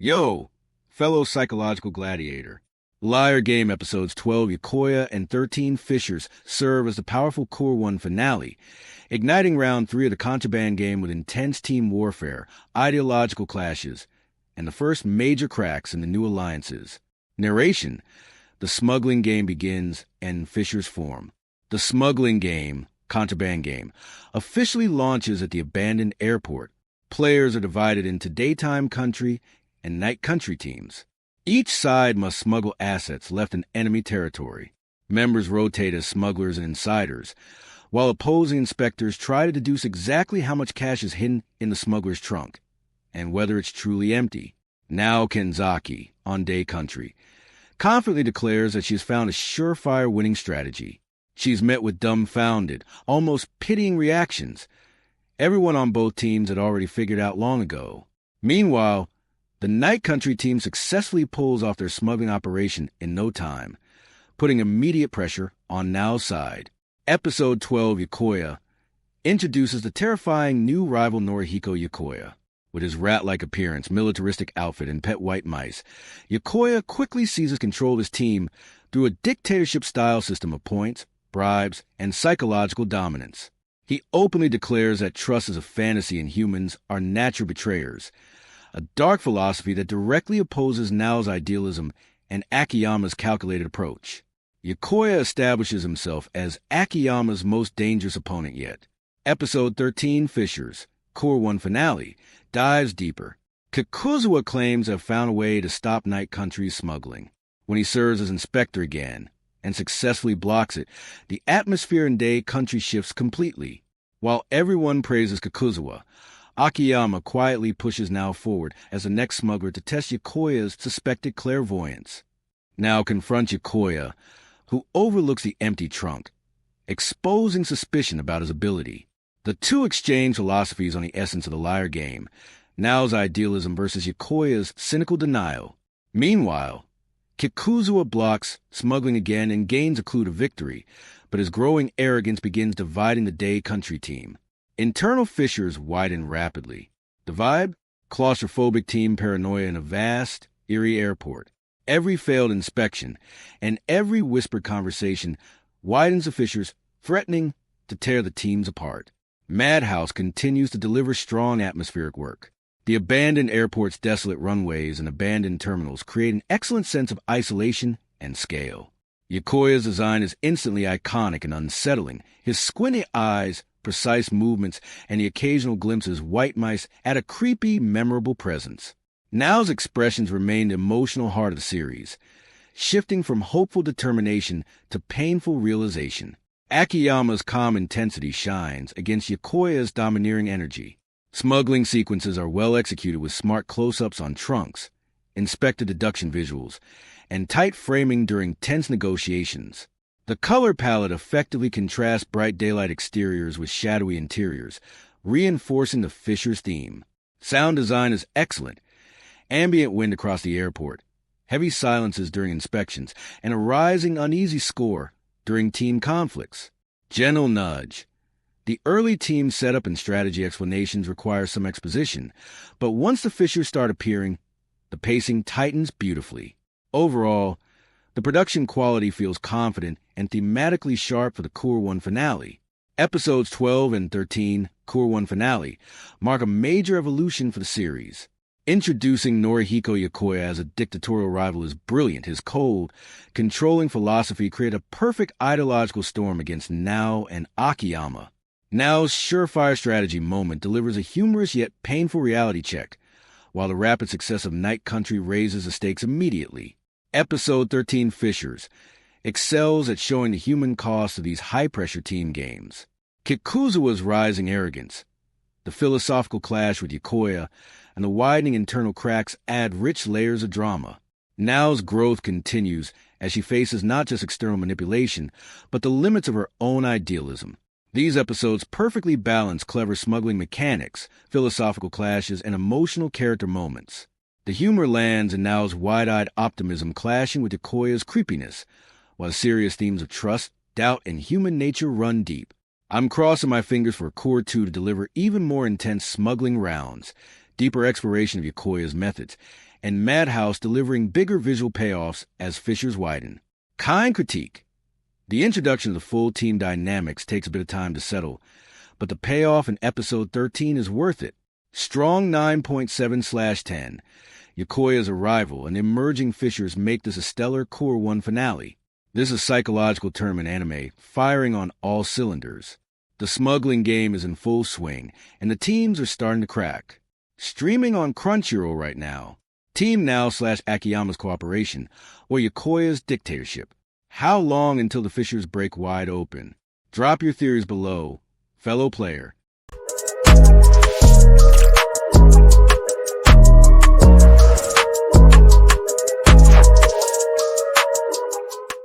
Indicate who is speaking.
Speaker 1: Yo, fellow psychological gladiator. Liar Game episodes 12 Yokoya and 13 Fissures serve as the powerful Cour 1 finale, igniting round 3 of the Contraband Game with intense team warfare, ideological clashes, and the first major cracks in the new alliances. Narration: the Smuggling Game begins and Fissures form. The Smuggling Game, Contraband Game, officially launches at the abandoned airport. Players are divided into daytime country and night country teams. Each side must smuggle assets left in enemy territory. Members rotate as smugglers and insiders, while opposing inspectors try to deduce exactly how much cash is hidden in the smuggler's trunk, and whether it's truly empty. Now Kenzaki, on day country, confidently declares that she has found a surefire winning strategy. She's met with dumbfounded, almost pitying reactions. Everyone on both teams had already figured out long ago. Meanwhile, the night country team successfully pulls off their smuggling operation in no time, putting immediate pressure on Nao's side. Episode 12, Yokoya, introduces the terrifying new rival Norihiko Yokoya. With his rat-like appearance, militaristic outfit, and pet white mice, Yokoya quickly seizes control of his team through a dictatorship-style system of points, bribes, and psychological dominance. He openly declares that trust is a fantasy and humans are natural betrayers, a dark philosophy that directly opposes Nao's idealism and Akiyama's calculated approach. Yokoya establishes himself as Akiyama's most dangerous opponent yet. Episode 13, Fissures, Cour 1 finale, dives deeper. Kikuzawa claims to have found a way to stop night country's smuggling. When he serves as inspector again, and successfully blocks it, the atmosphere in day country shifts completely. While everyone praises Kikuzawa, Akiyama quietly pushes Nao forward as the next smuggler to test Yokoya's suspected clairvoyance. Nao confronts Yokoya, who overlooks the empty trunk, exposing suspicion about his ability. The two exchange philosophies on the essence of the liar game, Nao's idealism versus Yokoya's cynical denial. Meanwhile, Kikuzawa blocks smuggling again and gains a clue to victory, but his growing arrogance begins dividing the day country team. Internal fissures widen rapidly. The vibe? Claustrophobic team paranoia in a vast, eerie airport. Every failed inspection and every whispered conversation widens the fissures, threatening to tear the teams apart. Madhouse continues to deliver strong atmospheric work. The abandoned airport's desolate runways and abandoned terminals create an excellent sense of isolation and scale. Yokoya's design is instantly iconic and unsettling. His squinty eyes, precise movements, and the occasional glimpses white mice add a creepy, memorable presence. Nao's expressions remain the emotional heart of the series, shifting from hopeful determination to painful realization. Akiyama's calm intensity shines against Yokoya's domineering energy. Smuggling sequences are well executed with smart close-ups on trunks, inspector deduction visuals, and tight framing during tense negotiations. The color palette effectively contrasts bright daylight exteriors with shadowy interiors, reinforcing the Fissures theme. Sound design is excellent. Ambient wind across the airport, heavy silences during inspections, and a rising uneasy score during team conflicts. Gentle nudge. The early team setup and strategy explanations require some exposition, but once the fissures start appearing, the pacing tightens beautifully. Overall, the production quality feels confident and thematically sharp for the Cour 1 finale. Episodes 12 and 13, Cour 1 finale, mark a major evolution for the series. Introducing Norihiko Yokoya as a dictatorial rival is brilliant. His cold, controlling philosophy created a perfect ideological storm against Nao and Akiyama. Nao's surefire strategy moment delivers a humorous yet painful reality check, while the rapid success of Night Country raises the stakes immediately. Episode 13, Fissures, excels at showing the human cost of these high-pressure team games. Kikuzawa's rising arrogance, the philosophical clash with Yokoya, and the widening internal cracks add rich layers of drama. Nao's growth continues as she faces not just external manipulation, but the limits of her own idealism. These episodes perfectly balance clever smuggling mechanics, philosophical clashes, and emotional character moments. The humor lands in Nao's wide-eyed optimism clashing with Yokoya's creepiness, while serious themes of trust, doubt, and human nature run deep. I'm crossing my fingers for Cour 2 to deliver even more intense smuggling rounds, deeper exploration of Yokoya's methods, and Madhouse delivering bigger visual payoffs as Fissures widen. Kind critique. The introduction of the full team dynamics takes a bit of time to settle, but the payoff in episode 13 is worth it. Strong 9.7/10. Yokoya's arrival and emerging Fissures make this a stellar Cour 1 finale. This is a psychological term in anime, firing on all cylinders. The smuggling game is in full swing, and the teams are starting to crack. Streaming on Crunchyroll right now. Team Now/Akiyama's cooperation, or Yokoya's dictatorship. How long until the Fissures break wide open? Drop your theories below, fellow player.